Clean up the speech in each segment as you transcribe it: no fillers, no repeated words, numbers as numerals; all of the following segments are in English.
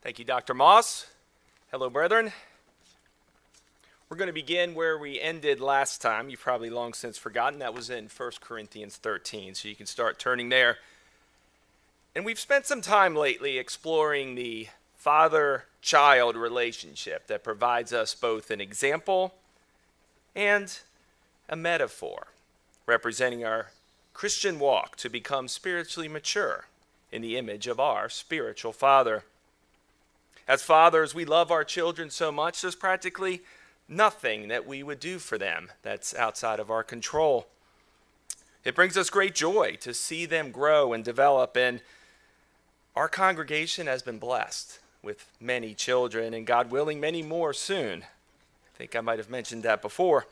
Thank you, Dr. Moss. Hello, brethren. We're going to begin where we ended last time. You've probably long since forgotten. That was in 1 Corinthians 13, so you can start turning there. And we've spent some time lately exploring the father-child relationship that provides us both an example and a metaphor, representing our Christian walk to become spiritually mature in the image of our spiritual Father. As fathers, we love our children so much, there's practically nothing that we would do for them that's outside of our control. It brings us great joy to see them grow and develop, and our congregation has been blessed with many children, and God willing, many more soon. I think I might have mentioned that before.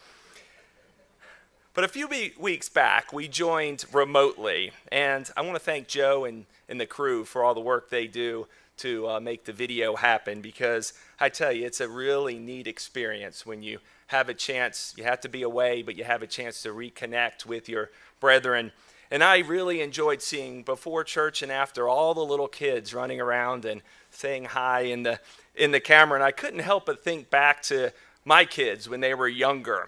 But a few weeks back, we joined remotely, and I want to thank Joe and the crew for all the work they do to make the video happen, because I tell you, it's a really neat experience when you have a chance. You have to be away, but you have a chance to reconnect with your brethren. And I really enjoyed seeing before church and after all the little kids running around and saying hi in the camera. And I couldn't help but think back to my kids when they were younger.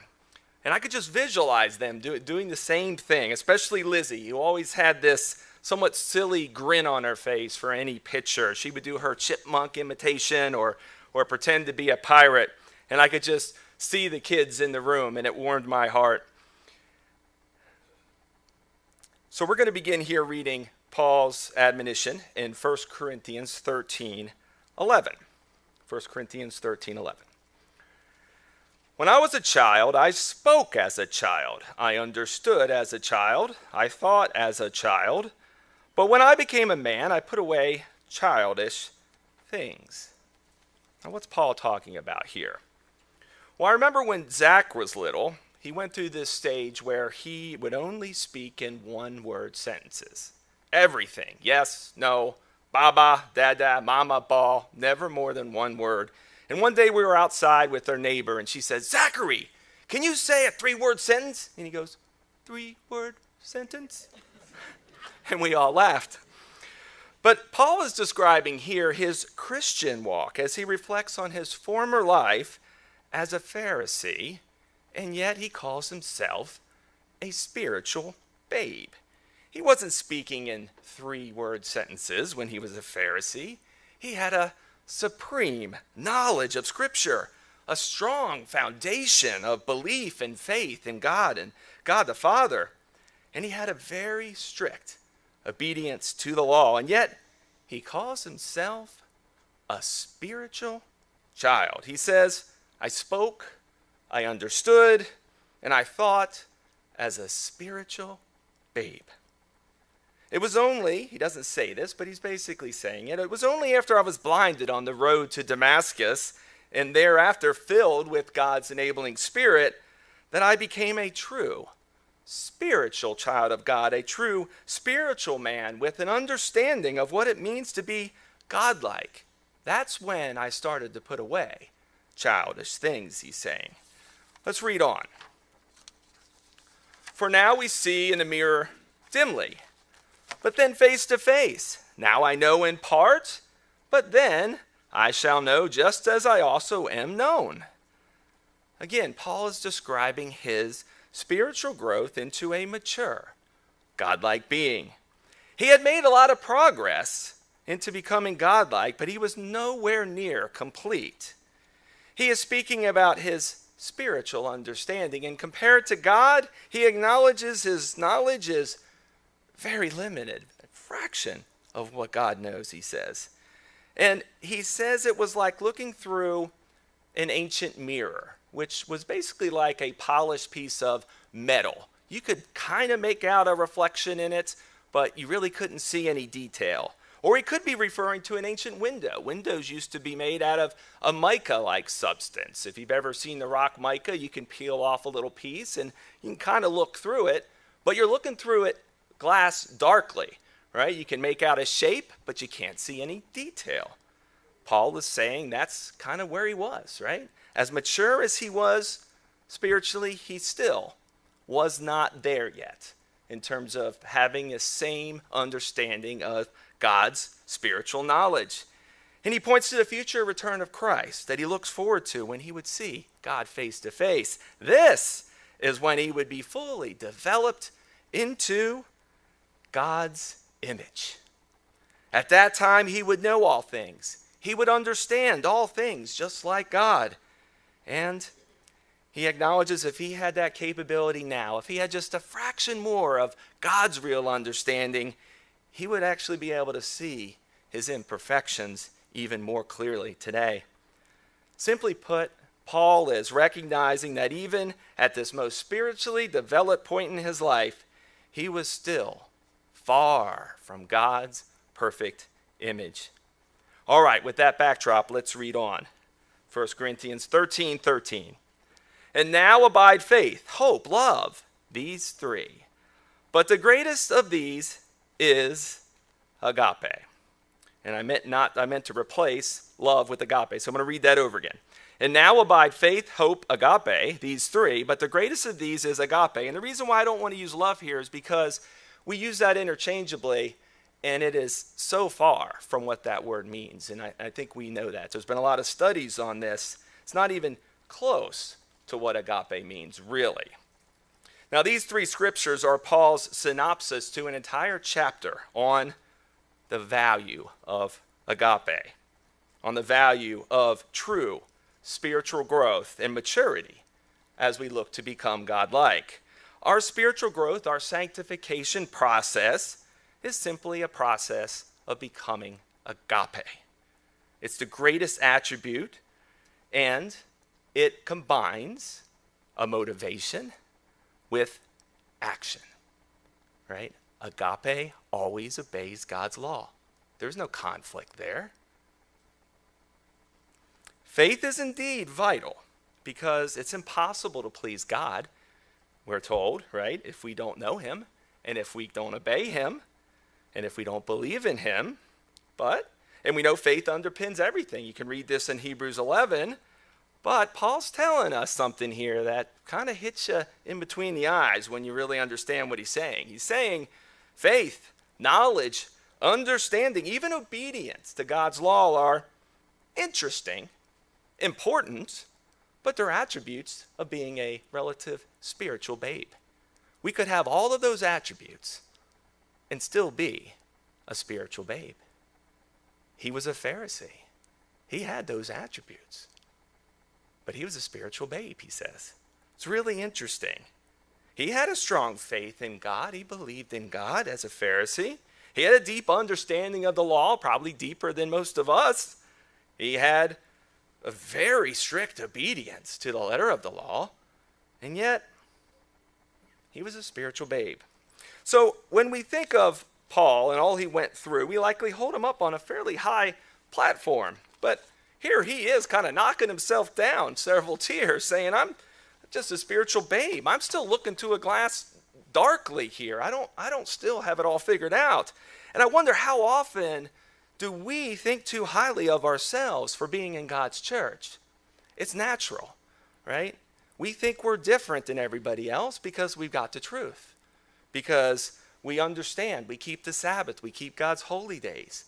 And I could just visualize them doing the same thing, especially Lizzie, who always had this somewhat silly grin on her face for any picture. She would do her chipmunk imitation or pretend to be a pirate. And I could just see the kids in the room, and it warmed my heart. So we're going to begin here reading Paul's admonition in 1 Corinthians 13:11. 1 Corinthians 13:11. When I was a child, I spoke as a child. I understood as a child. I thought as a child. But when I became a man, I put away childish things. Now, what's Paul talking about here? Well, I remember when Zach was little, he went through this stage where he would only speak in one-word sentences. Everything. Yes, no, baba, dada, mama, ball, never more than one word. And one day we were outside with our neighbor, and she said, "Zachary, can you say a 3-word sentence?" And he goes, "3-word sentence?" And we all laughed. But Paul is describing here his Christian walk as he reflects on his former life as a Pharisee, and yet he calls himself a spiritual babe. He wasn't speaking in 3-word sentences when he was a Pharisee. He had a supreme knowledge of Scripture, a strong foundation of belief and faith in God and God the Father. And he had a very strict obedience to the law, and yet he calls himself a spiritual child. He says, I spoke, I understood, and I thought as a spiritual babe. It was only, he doesn't say this, but he's basically saying it was only after I was blinded on the road to Damascus and thereafter filled with God's enabling Spirit that I became a true spiritual child of God, a true spiritual man with an understanding of what it means to be godlike. That's when I started to put away childish things, he's saying. Let's read on. For now we see in a mirror dimly, but then face to face. Now I know in part, but then I shall know just as I also am known. Again, Paul is describing his spiritual growth into a mature, godlike being. He had made a lot of progress into becoming godlike, but he was nowhere near complete. He is speaking about his spiritual understanding, and compared to God, he acknowledges his knowledge is very limited, a fraction of what God knows, he says. And he says it was like looking through an ancient mirror, which was basically like a polished piece of metal. You could kind of make out a reflection in it, but you really couldn't see any detail. Or he could be referring to an ancient window. Windows used to be made out of a mica-like substance. If you've ever seen the rock mica, you can peel off a little piece and you can kind of look through it, but you're looking through it glass darkly, right? You can make out a shape, but you can't see any detail. Paul is saying that's kind of where he was, right? As mature as he was spiritually, he still was not there yet in terms of having the same understanding of God's spiritual knowledge. And he points to the future return of Christ that he looks forward to when he would see God face to face. This is when he would be fully developed into God's image. At that time, he would know all things. He would understand all things just like God. And he acknowledges if he had that capability now, if he had just a fraction more of God's real understanding, he would actually be able to see his imperfections even more clearly today. Simply put, Paul is recognizing that even at this most spiritually developed point in his life, he was still far from God's perfect image. All right, with that backdrop, let's read on. 1 Corinthians 13:13. And now abide faith, hope, love, these three. But the greatest of these is agape. And I meant to replace love with agape. So I'm going to read that over again. And now abide faith, hope, agape, these three. But the greatest of these is agape. And the reason why I don't want to use love here is because we use that interchangeably, and it is so far from what that word means. And I think we know that. There's been a lot of studies on this. It's not even close to what agape means, really. Now, these three scriptures are Paul's synopsis to an entire chapter on the value of agape, on the value of true spiritual growth and maturity as we look to become God-like. Our spiritual growth, our sanctification process, is simply a process of becoming agape. It's the greatest attribute, and it combines a motivation with action, right? Agape always obeys God's law. There's no conflict there. Faith is indeed vital because it's impossible to please God, we're told, right? If we don't know him, and if we don't obey him, and if we don't believe in him. And we know faith underpins everything. You can read this in Hebrews 11. But Paul's telling us something here that kind of hits you in between the eyes when you really understand what he's saying. He's saying faith, knowledge, understanding, even obedience to God's law are interesting, important, but they're attributes of being a relative spiritual babe. We could have all of those attributes and still be a spiritual babe. He was a Pharisee. He had those attributes. But he was a spiritual babe, he says. It's really interesting. He had a strong faith in God. He believed in God as a Pharisee. He had a deep understanding of the law, probably deeper than most of us. He had a very strict obedience to the letter of the law. And yet, he was a spiritual babe. So when we think of Paul and all he went through, we likely hold him up on a fairly high platform. But here he is kind of knocking himself down several tiers, saying, I'm just a spiritual babe. I'm still looking to a glass darkly here. I don't still have it all figured out. And I wonder how often do we think too highly of ourselves for being in God's church? It's natural, right? We think we're different than everybody else because we've got the truth. Because we understand, we keep the Sabbath, we keep God's holy days.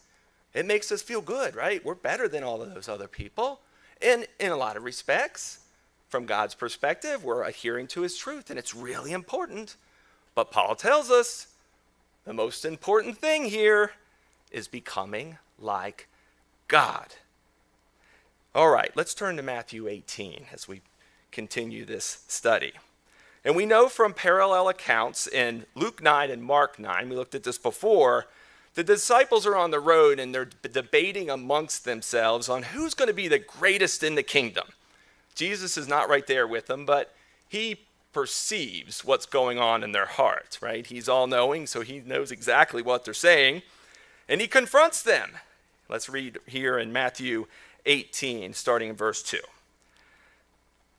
It makes us feel good, right? We're better than all of those other people. And in a lot of respects, from God's perspective, we're adhering to his truth, and it's really important. But Paul tells us the most important thing here is becoming like God. All right, let's turn to Matthew 18 as we continue this study. And we know from parallel accounts in Luke 9 and Mark 9, we looked at this before, the disciples are on the road and they're debating amongst themselves on who's going to be the greatest in the kingdom. Jesus is not right there with them, but he perceives what's going on in their heart, right? He's all-knowing, so he knows exactly what they're saying, and he confronts them. Let's read here in Matthew 18, starting in verse 2.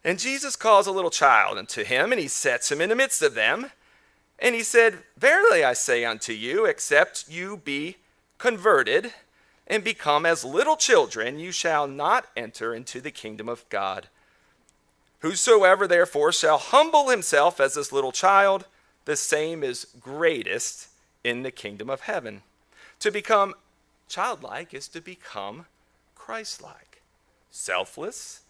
And Jesus calls a little child unto him, and he sets him in the midst of them. And he said, Verily I say unto you, except you be converted and become as little children, you shall not enter into the kingdom of God. Whosoever therefore shall humble himself as this little child, the same is greatest in the kingdom of heaven. To become childlike is to become Christ-like, selfless,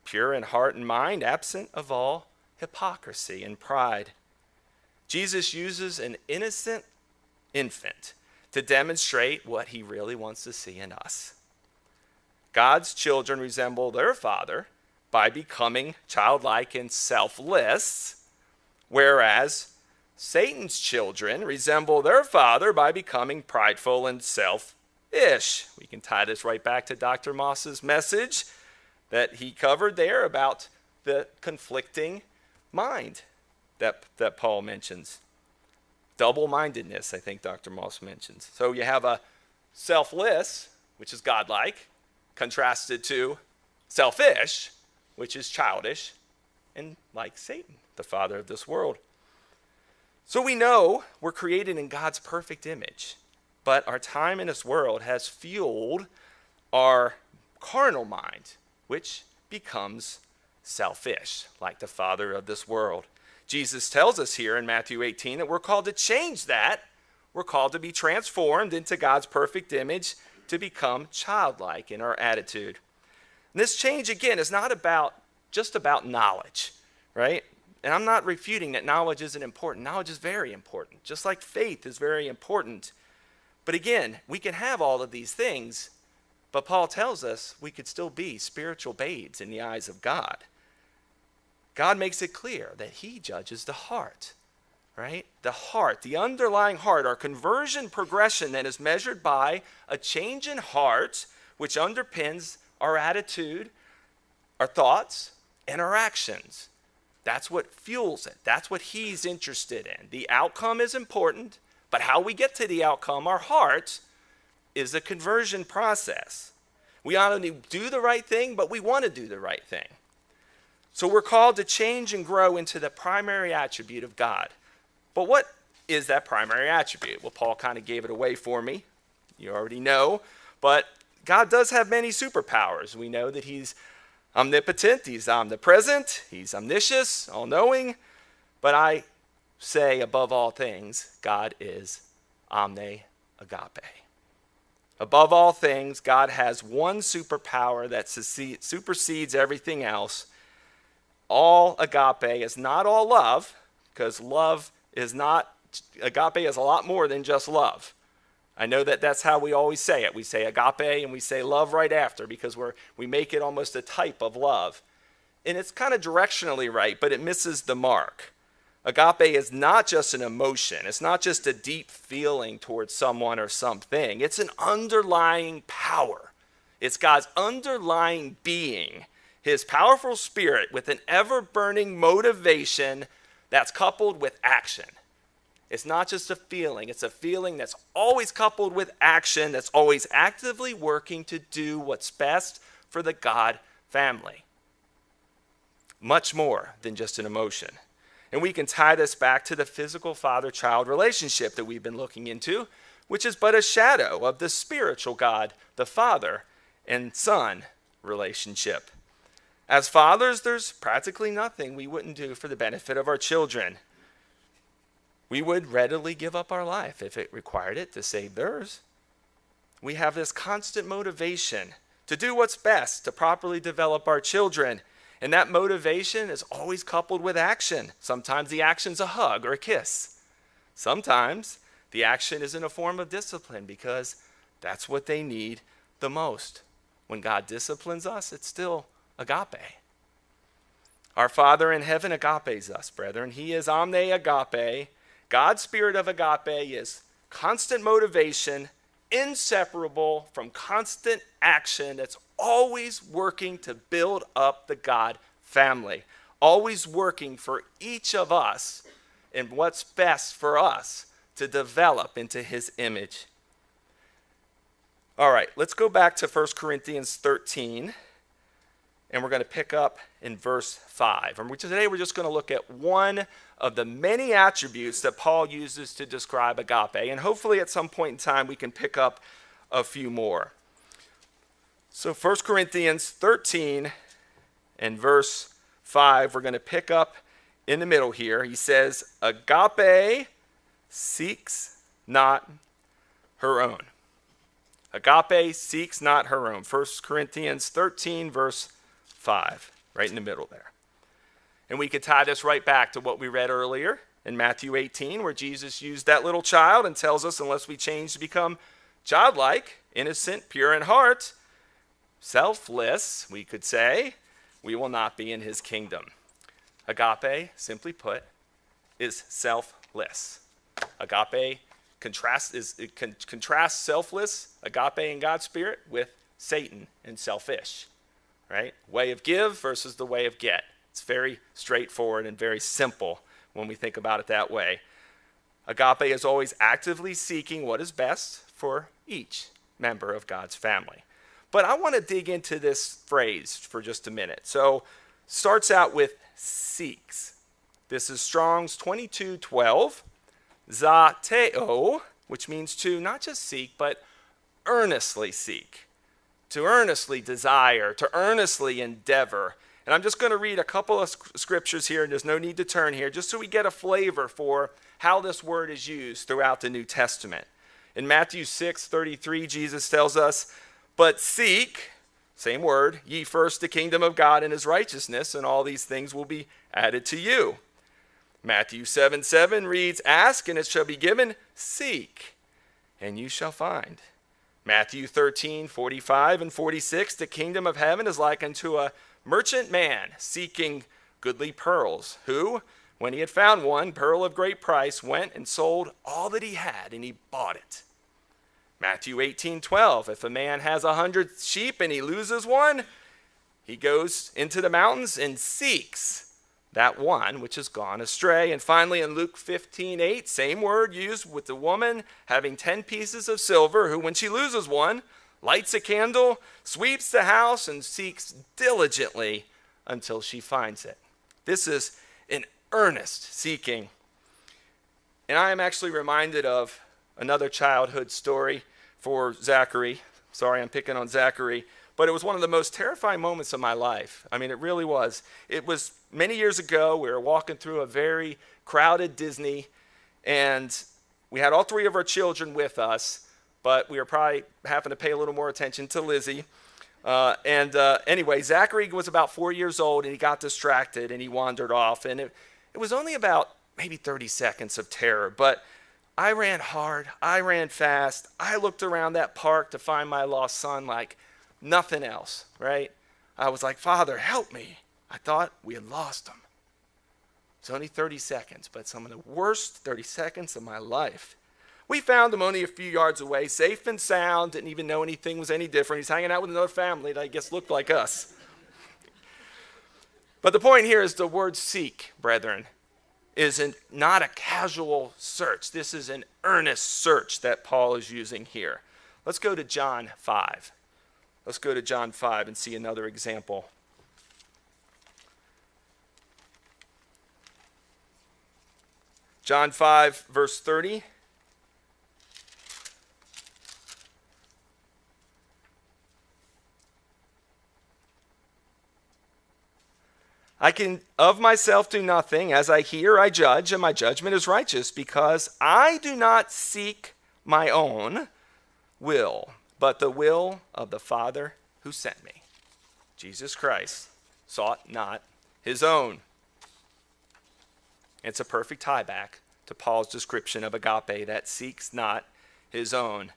pure in heart and mind, absent of all hypocrisy and pride. Jesus uses an innocent infant to demonstrate what he really wants to see in us. God's children resemble their Father by becoming childlike and selfless, whereas Satan's children resemble their father by becoming prideful and selfish. We can tie this right back to Dr. Moss's message that he covered there about the conflicting mind that Paul mentions. Double-mindedness, I think Dr. Moss mentions. So you have a selfless, which is godlike, contrasted to selfish, which is childish, and like Satan, the father of this world. So we know we're created in God's perfect image, but our time in this world has fueled our carnal mind, which becomes selfish, like the father of this world. Jesus tells us here in Matthew 18 that we're called to change that. We're called to be transformed into God's perfect image to become childlike in our attitude. And this change, again, is not just about knowledge, right? And I'm not refuting that knowledge isn't important. Knowledge is very important, just like faith is very important. But again, we can have all of these things, but Paul tells us we could still be spiritual babes in the eyes of God. God makes it clear that he judges the heart, right? The heart, the underlying heart, our conversion progression that is measured by a change in heart, which underpins our attitude, our thoughts, and our actions. That's what fuels it. That's what he's interested in. The outcome is important, but how we get to the outcome, our heart, is a conversion process. We not only do the right thing, but we want to do the right thing. So we're called to change and grow into the primary attribute of God. But what is that primary attribute? Well, Paul kind of gave it away for me. You already know. But God does have many superpowers. We know that he's omnipotent, he's omnipresent, he's omniscious, all-knowing. But I say above all things, God is omne agape. Above all things, God has one superpower that supersedes everything else. All agape is not all love, because love is not, agape is a lot more than just love. I know that that's how we always say it. We say agape and we say love right after because we make it almost a type of love. And it's kind of directionally right, but it misses the mark. Agape is not just an emotion. It's not just a deep feeling towards someone or something. It's an underlying power. It's God's underlying being, his powerful spirit with an ever-burning motivation that's coupled with action. It's not just a feeling. It's a feeling that's always coupled with action, that's always actively working to do what's best for the God family. Much more than just an emotion. And we can tie this back to the physical father-child relationship that we've been looking into, which is but a shadow of the spiritual God, the Father and Son relationship. As fathers, there's practically nothing we wouldn't do for the benefit of our children. We would readily give up our life if it required it to save theirs. We have this constant motivation to do what's best to properly develop our children. And that motivation is always coupled with action. Sometimes the action's a hug or a kiss. Sometimes the action is in a form of discipline because that's what they need the most. When God disciplines us, it's still agape. Our Father in heaven agapes us, brethren. He is omne agape. God's spirit of agape is constant motivation, inseparable from constant action that's always working to build up the God family, always working for each of us and what's best for us to develop into his image. All right, let's go back to 1 Corinthians 13, and we're going to pick up in verse 5. And today we're just going to look at one of the many attributes that Paul uses to describe agape, and hopefully at some point in time we can pick up a few more. So 1 Corinthians 13 and verse 5, we're going to pick up in the middle here. He says, agape seeks not her own. Agape seeks not her own. 1 Corinthians 13, verse 5, right in the middle there. And we could tie this right back to what we read earlier in Matthew 18, where Jesus used that little child and tells us unless we change to become childlike, innocent, pure in heart, selfless, we could say, we will not be in his kingdom. Agape, simply put, is selfless. Agape contrasts selfless, agape in God's spirit, with Satan and selfish, right? Way of give versus the way of get. It's very straightforward and very simple when we think about it that way. Agape is always actively seeking what is best for each member of God's family. But I want to dig into this phrase for just a minute. So, starts out with seeks. This is Strong's 22:12. Zateo, which means to not just seek, but earnestly seek. To earnestly desire, to earnestly endeavor. And I'm just going to read a couple of scriptures here, and there's no need to turn here, just so we get a flavor for how this word is used throughout the New Testament. In Matthew 6:33, Jesus tells us, "But seek," same word, "ye first the kingdom of God and his righteousness, and all these things will be added to you." Matthew 7:7 reads, "Ask, and it shall be given. Seek, and you shall find." Matthew 13:45 and 46, "The kingdom of heaven is like unto a merchant man seeking goodly pearls, who, when he had found one pearl of great price, went and sold all that he had, and he bought it." Matthew 18:12, "If a man has 100 sheep and he loses one, he goes into the mountains and seeks that one which has gone astray." And finally in Luke 15:8, same word used with the woman having 10 pieces of silver, who when she loses one, lights a candle, sweeps the house, and seeks diligently until she finds it. This is an earnest seeking. And I am actually reminded of another childhood story for Zachary. Sorry, I'm picking on Zachary. But it was one of the most terrifying moments of my life. I mean, it really was. It was many years ago. We were walking through a very crowded Disney, and we had all 3 of our children with us, but we were probably having to pay a little more attention to Lizzie. Anyway, Zachary was about 4 years old, and he got distracted, and he wandered off. And it was only about maybe 30 seconds of terror, but I ran hard. I ran fast. I looked around that park to find my lost son like nothing else, right? I was like, "Father, help me." I thought we had lost him. It's only 30 seconds, but some of the worst 30 seconds of my life. We found him only a few yards away, safe and sound, didn't even know anything was any different. He's hanging out with another family that I guess looked like us. But the point here is the word seek, brethren, is not a casual search. This is an earnest search that Paul is using here. Let's go to John 5. Let's go to John 5 and see another example. John 5, verse 30. "I can of myself do nothing. As I hear, I judge, and my judgment is righteous, because I do not seek my own will, but the will of the Father who sent me." Jesus Christ sought not his own. It's a perfect tie back to Paul's description of agape that seeks not his own.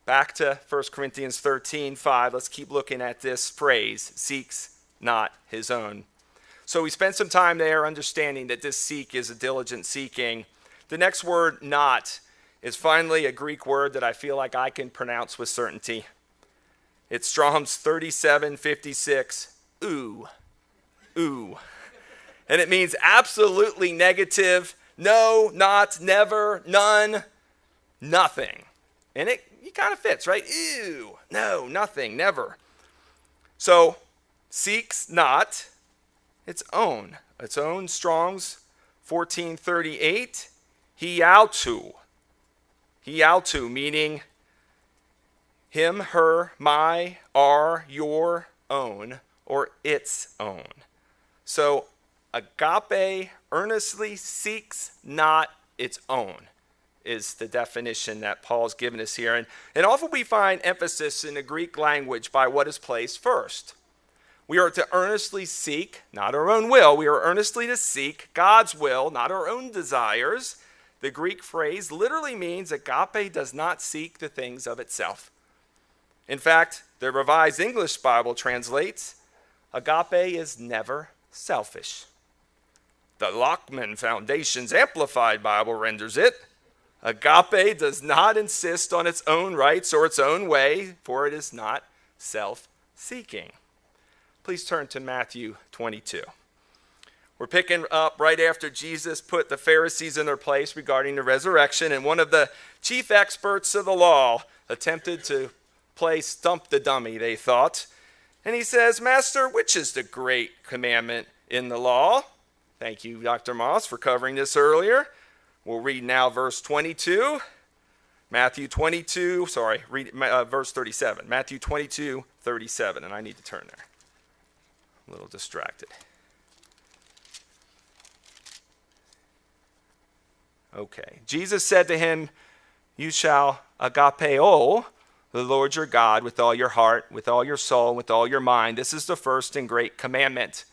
Back to 1 Corinthians 13:5. Let's keep looking at this phrase, seeks not his own. So we spent some time there understanding that this seek is a diligent seeking. The next word, not, is finally a Greek word that I feel like I can pronounce with certainty. It's Strong's 3756, oo. Ooh. And it means absolutely negative, no, not, never, none, nothing. And it kind of fits, right? Ew, no, nothing, never. So, seeks not its own Strong's 1438, hiautu, meaning him, her, my, our, your, own, or its own. So agape earnestly seeks not its own. is the definition that Paul's given us here. And often we find emphasis in the Greek language by what is placed first. We are to earnestly seek, not our own will. We are earnestly to seek God's will, not our own desires. The Greek phrase literally means agape does not seek the things of itself. In fact, the Revised English Bible translates, agape is never selfish. The Lockman Foundation's Amplified Bible renders it, agape does not insist on its own rights or its own way, for it is not self-seeking. Please turn to Matthew 22. We're picking up right after Jesus put the Pharisees in their place regarding the resurrection, and one of the chief experts of the law attempted to play stump the dummy, they thought. And he says, Master, which is the great commandment in the law? Thank you, Dr. Moss, for covering this earlier. We'll read now verse 22. Matthew 22, verse 37. Matthew 22, 37, and I need to turn there. I'm a little distracted. Okay. Jesus said to him, you shall agapeo the Lord your God with all your heart, with all your soul, with all your mind. This is the first and great commandment.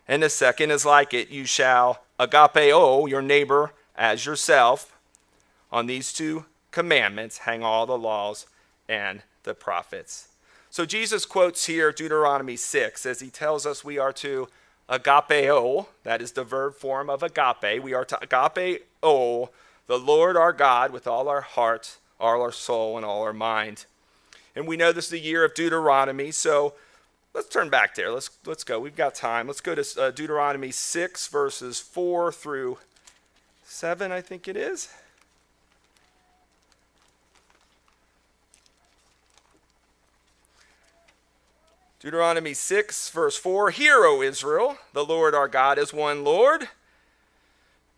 And the second is like it. You shall agapeo your neighbor as yourself. On these two commandments hang all the laws and the prophets. So Jesus quotes here Deuteronomy 6 as he tells us we are to agapeo, that is the verb form of agape. We are to agapeo the Lord our God with all our heart, all our soul, and all our mind. And we know this is the year of Deuteronomy, so let's turn back there. Let's go. We've got time. Let's go to Deuteronomy 6, verses 4 through 7, I think it is. Deuteronomy 6, verse 4, Hear, O Israel, the Lord our God is one Lord,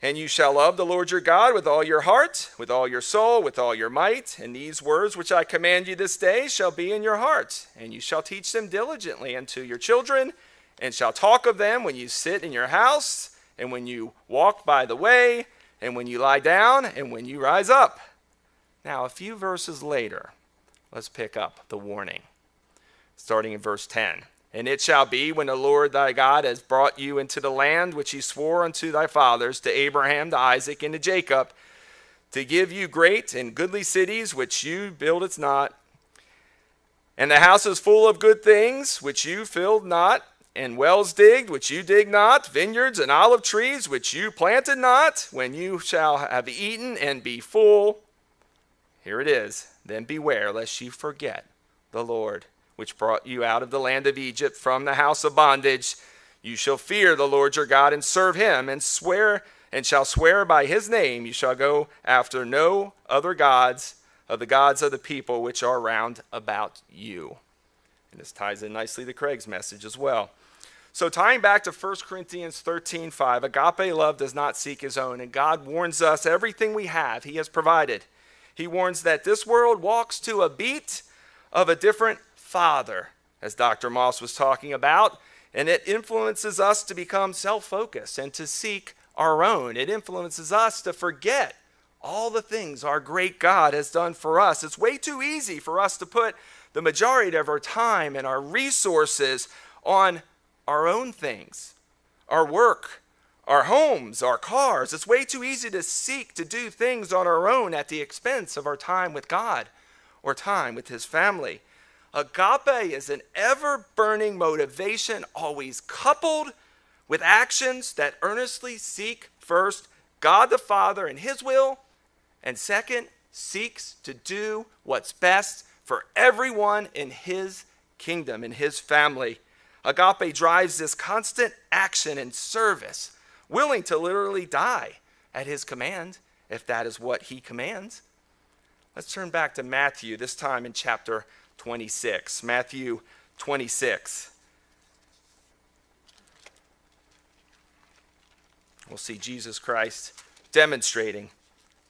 and you shall love the Lord your God with all your heart, with all your soul, with all your might. And these words which I command you this day shall be in your heart, and you shall teach them diligently unto your children, and shall talk of them when you sit in your house, and when you walk by the way, and when you lie down, and when you rise up. Now, a few verses later, let's pick up the warning. Starting in verse 10. And it shall be when the Lord thy God has brought you into the land which he swore unto thy fathers, to Abraham, to Isaac, and to Jacob, to give you great and goodly cities which you builded not, and the houses full of good things which you filled not, and wells digged which you dig not, vineyards and olive trees which you planted not, when you shall have eaten and be full. Here it is. Then beware lest you forget the Lord, which brought you out of the land of Egypt from the house of bondage. You shall fear the Lord your God and serve him, and shall swear by his name. You shall go after no other gods of the gods of the people which are round about you. And this ties in nicely to Craig's message as well. So tying back to 1 Corinthians 13:5, agape love does not seek his own, and God warns us everything we have he has provided. He warns that this world walks to a beat of a different Father, as Dr. Moss was talking about, and it influences us to become self-focused and to seek our own. It influences us to forget all the things our great God has done for us. It's way too easy for us to put the majority of our time and our resources on our own things, our work, our homes, our cars. It's way too easy to seek to do things on our own at the expense of our time with God or time with his family. Agape is an ever-burning motivation, always coupled with actions that earnestly seek first God the Father and his will, and second, seeks to do what's best for everyone in his kingdom, in his family. Agape drives this constant action and service, willing to literally die at his command, if that is what he commands. Let's turn back to Matthew, this time in chapter 26. Matthew 26. We'll see Jesus Christ demonstrating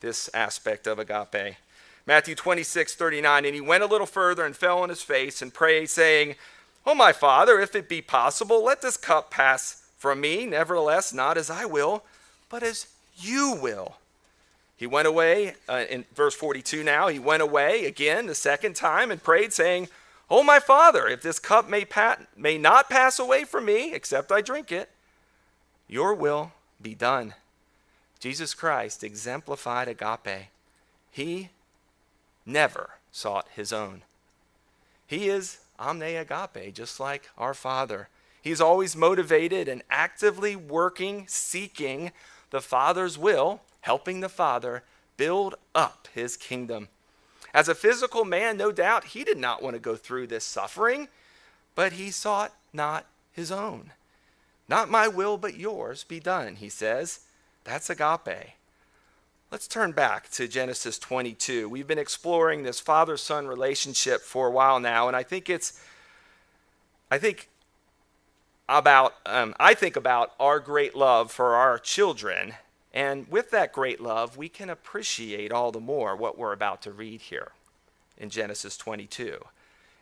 this aspect of agape. Matthew 26:39, and he went a little further and fell on his face and prayed, saying, O my Father, if it be possible, let this cup pass from me. Nevertheless, not as I will, but as you will. He went away, in verse 42 now, he went away again the second time and prayed, saying, "Oh, my Father, if this cup may not pass away from me, except I drink it, your will be done." Jesus Christ exemplified agape. He never sought his own. He is omne agape, just like our Father. He's always motivated and actively working, seeking the Father's will, helping the Father build up his kingdom. As a physical man, no doubt, he did not want to go through this suffering, but he sought not his own. "Not my will, but yours be done," he says. That's agape. Let's turn back to Genesis 22. We've been exploring this father-son relationship for a while now, and I think about our great love for our children, and with that great love, we can appreciate all the more what we're about to read here in Genesis 22.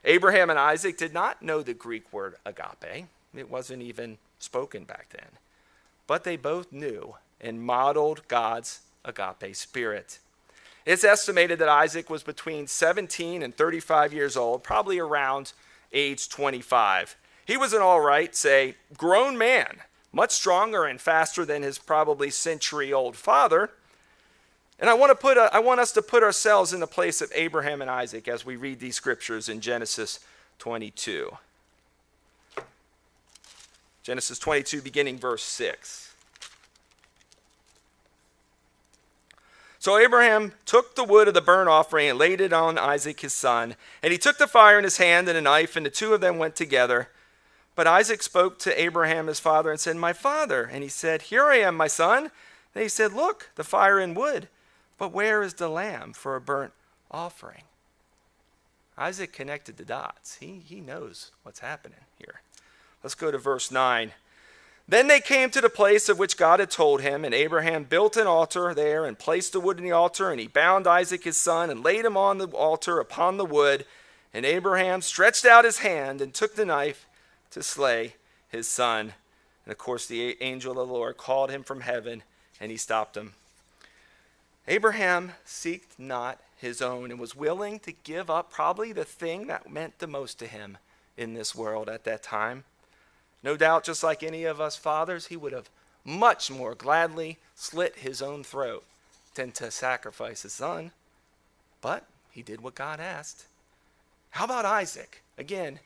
Abraham and Isaac did not know the Greek word agape. It wasn't even spoken back then. But they both knew and modeled God's agape spirit. It's estimated that Isaac was between 17 and 35 years old, probably around age 25. He was an all right, say, grown man, much stronger and faster than his probably century-old father. And I want us to put ourselves in the place of Abraham and Isaac as we read these scriptures in Genesis 22. Genesis 22, beginning verse 6. "So Abraham took the wood of the burnt offering and laid it on Isaac his son. And he took the fire in his hand and a knife, and the two of them went together. But Isaac spoke to Abraham his father and said, 'My father.' And he said, 'Here I am, my son.' And he said, 'Look, the fire and wood, but where is the lamb for a burnt offering?'" Isaac connected the dots. He knows what's happening here. Let's go to verse 9. "Then they came to the place of which God had told him, and Abraham built an altar there and placed the wood in the altar, and he bound Isaac his son and laid him on the altar upon the wood. And Abraham stretched out his hand and took the knife to slay his son. And of course the angel of the Lord called him from heaven, and he stopped him." Abraham seeked not his own and was willing to give up probably the thing that meant the most to him in this world at that time. No doubt, just like any of us fathers, he would have much more gladly slit his own throat than to sacrifice his son. But he did what God asked. How about Isaac? Again,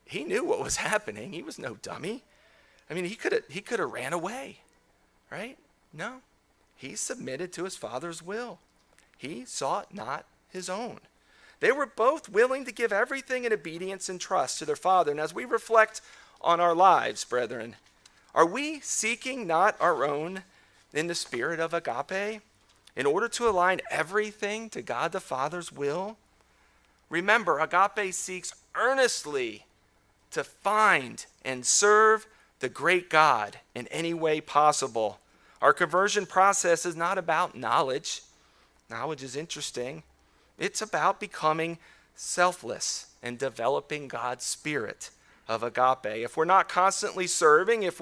he knew what was happening. He was no dummy. I mean, he could have ran away, right? No, he submitted to his father's will. He sought not his own. They were both willing to give everything in obedience and trust to their father. And as we reflect on our lives, brethren, are we seeking not our own in the spirit of agape in order to align everything to God the Father's will? Remember, agape seeks earnestly to find and serve the great God in any way possible. Our conversion process is not about knowledge. Knowledge is interesting. It's about becoming selfless and developing God's spirit of agape. If we're not constantly serving, if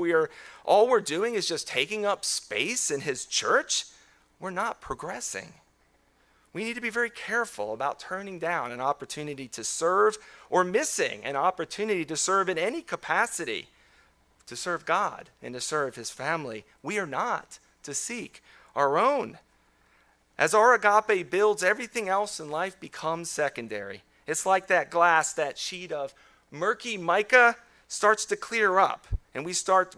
all we're doing is just taking up space in his church, we're not progressing. We need to be very careful about turning down an opportunity to serve or missing an opportunity to serve in any capacity, to serve God and to serve his family. We are not to seek our own. As our agape builds, everything else in life becomes secondary. It's like that glass, that sheet of murky mica starts to clear up. And we start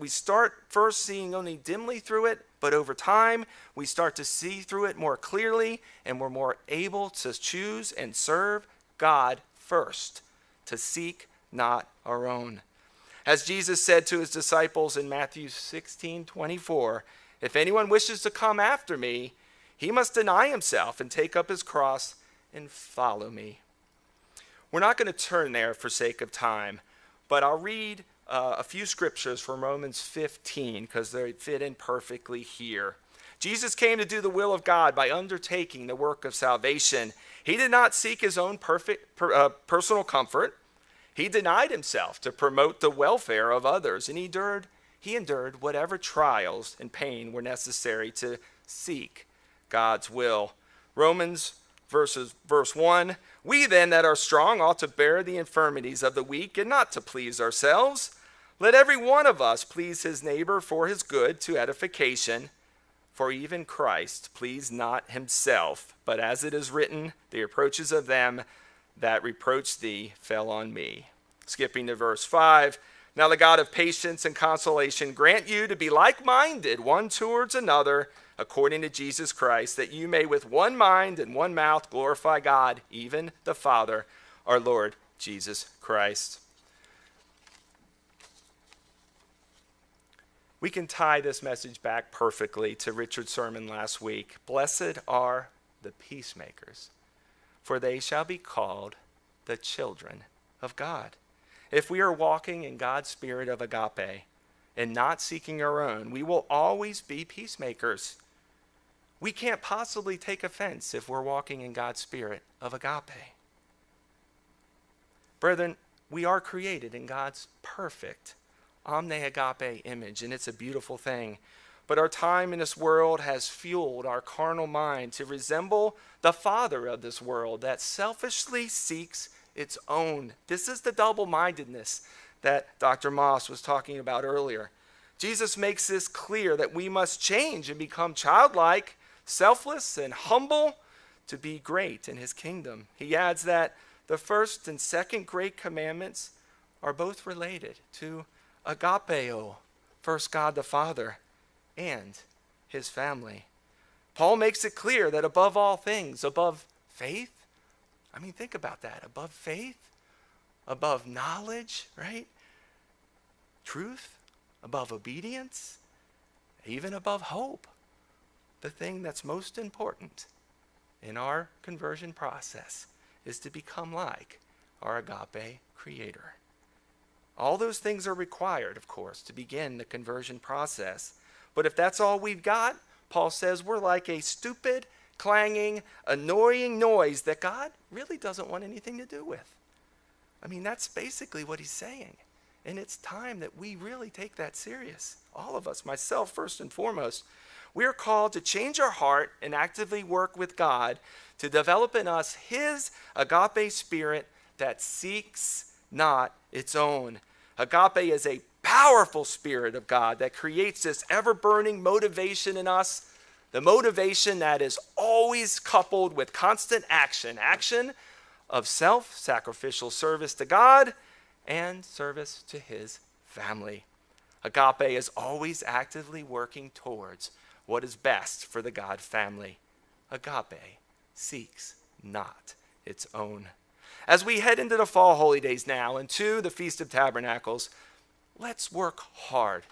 first seeing only dimly through it, but over time we start to see through it more clearly, and we're more able to choose and serve God first, to seek not our own. As Jesus said to his disciples in Matthew 16:24, "If anyone wishes to come after me, he must deny himself and take up his cross and follow me." We're not going to turn there for sake of time, but I'll read a few scriptures from Romans 15 because they fit in perfectly here. Jesus came to do the will of God by undertaking the work of salvation. He did not seek his own personal comfort. He denied himself to promote the welfare of others, and he endured whatever trials and pain were necessary to seek God's will. Romans verse 1, we then that are strong ought to bear the infirmities of the weak and not to please ourselves. Let every one of us please his neighbor for his good to edification. For even Christ pleased not himself, but as it is written, the reproaches of them that reproached thee fell on me. Skipping to verse 5, now the God of patience and consolation grant you to be like-minded one towards another, according to Jesus Christ, that you may with one mind and one mouth glorify God, even the Father, our Lord Jesus Christ. We can tie this message back perfectly to Richard's sermon last week. Blessed are the peacemakers, for they shall be called the children of God. If we are walking in God's spirit of agape and not seeking our own, we will always be peacemakers. We can't possibly take offense if we're walking in God's spirit of agape. Brethren, we are created in God's perfect omne agape image, and it's a beautiful thing. But our time in this world has fueled our carnal mind to resemble the father of this world that selfishly seeks its own. This is the double-mindedness that Dr. Moss was talking about earlier. Jesus makes this clear that we must change and become childlike, selfless, and humble to be great in his kingdom. He adds that the first and second great commandments are both related to agapeo, first God the Father, and his family. Paul makes it clear that above all things, above faith, think about that, above faith, above knowledge, right? Truth, above obedience, even above hope. The thing that's most important in our conversion process is to become like our agape creator. All those things are required, of course, to begin the conversion process. But if that's all we've got, Paul says we're like a stupid, clanging, annoying noise that God really doesn't want anything to do with. That's basically what he's saying. And it's time that we really take that serious. All of us, myself first and foremost. We are called to change our heart and actively work with God to develop in us his agape spirit that seeks not its own. Agape is a powerful spirit of God that creates this ever-burning motivation in us, the motivation that is always coupled with constant action of self-sacrificial service to God and service to his family. Agape is always actively working towards what is best for the God family. Agape seeks not its own. As we head into the fall holy days now and to the Feast of Tabernacles, let's work hard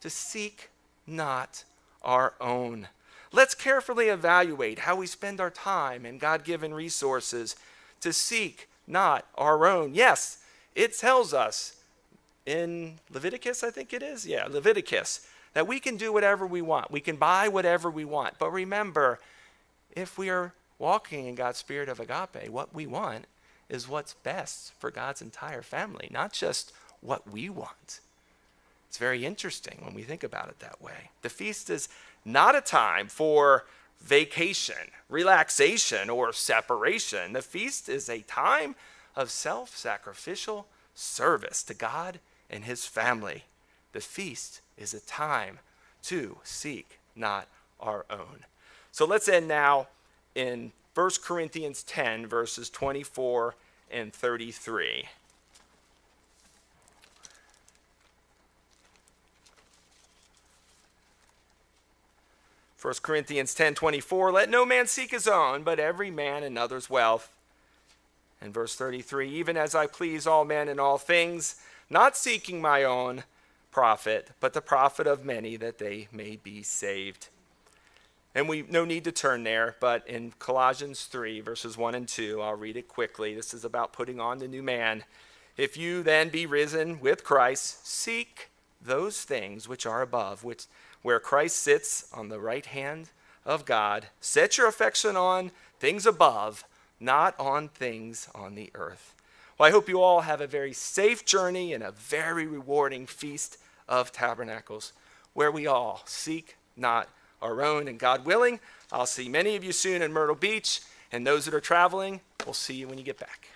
to seek not our own. Let's carefully evaluate how we spend our time and God-given resources to seek not our own. Yes, it tells us in Leviticus, I think it is. Yeah, Leviticus, that we can do whatever we want. We can buy whatever we want. But remember, if we are walking in God's spirit of agape, what we want is what's best for God's entire family, not just what we want. It's very interesting when we think about it that way. The feast is not a time for vacation, relaxation, or separation. The feast is a time of self-sacrificial service to God and his family. The feast is a time to seek not our own. So let's end now in 1 Corinthians 10, verses 24 and 33. First Corinthians 10:24, let no man seek his own, but every man another's wealth. And verse 33, even as I please all men in all things, not seeking my own profit, but the profit of many, that they may be saved. And we no need to turn there, but in Colossians 3, verses 1 and 2, I'll read it quickly. This is about putting on the new man. If you then be risen with Christ, seek those things which are above, where Christ sits on the right hand of God. Set your affection on things above, not on things on the earth. Well, I hope you all have a very safe journey and a very rewarding Feast of Tabernacles, where we all seek not our own. And God willing, I'll see many of you soon in Myrtle Beach, and those that are traveling, we'll see you when you get back.